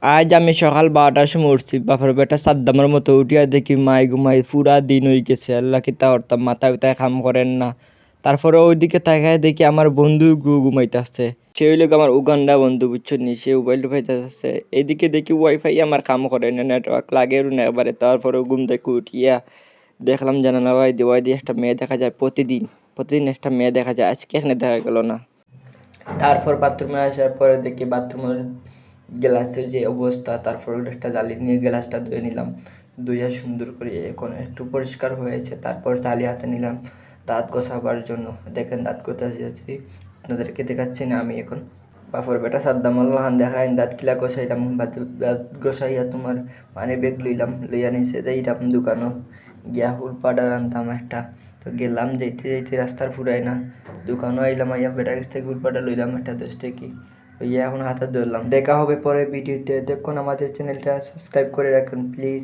আজ আমি সকাল 12টার সময় উঠছি, বাপের বেটা সাদ্দামের মতো উঠিয়া দেখি মাই ঘুমাই পুরা দিন হয়ে গেছে। আল্লাহ কি তা অর্থাৎ মাথা উঠায় কাম করেন না। তারপরে ওইদিকে তাকায় দেখি আমার বন্ধু ঘুমাইতেছে। সে হইলে আমার উগান্ডা বন্ধু, বুঝছো নি, সে মোবাইল ঢুকাইতেছে। এইদিকে দেখি ওয়াইফাই আমার কাম করে না, নেটওয়ার্ক লাগেও না একবারে। তারপরে ঘুম থেকে উঠিয়া দেখলাম জানালা ওয়াই দিয়ে একটা মেয়ে দেখা যায়। প্রতিদিন একটা মেয়ে দেখা যায়, আজকে এখানে দেখা গেল না। তারপর বাথরুমে আসার পরে দেখি বাথরুমের গ্লাসের যে অবস্থা, তারপর একটা জালি নিয়ে গ্লাসটা ধুয়ে নিলাম। ধুইয়া সুন্দর করে এখন একটু পরিষ্কার হয়েছে। তারপর জালি হাতে নিলাম দাঁত ঘষাবার জন্য। দেখেন দাঁত ঘষাচ্ছি, আপনাদেরকে দেখাচ্ছি না আমি এখন। বাপর বেটা সাদ্দামাল্লাহ দেখাইন দাঁত কিলা ঘষাইলাম। দাঁত ঘষাইয়া তোমার পানি ব্যাগ লইয়া নিচে যাইলাম দোকানও গিয়া হুল পাউডার আনতাম একটা। তো গেলাম, যাইতে যাইতে রাস্তার ফুরাই না, দোকানও আইলাম, আইয়া বেটার কাছ থেকে হুল পাউডার লইলাম একটা 10 টাকা। ইয়ে এখন হাতে ধরলাম। দেখা হবে পরে ভিডিওতে। দেখুন আমাদের চ্যানেলটা সাবস্ক্রাইব করে রাখুন প্লিজ।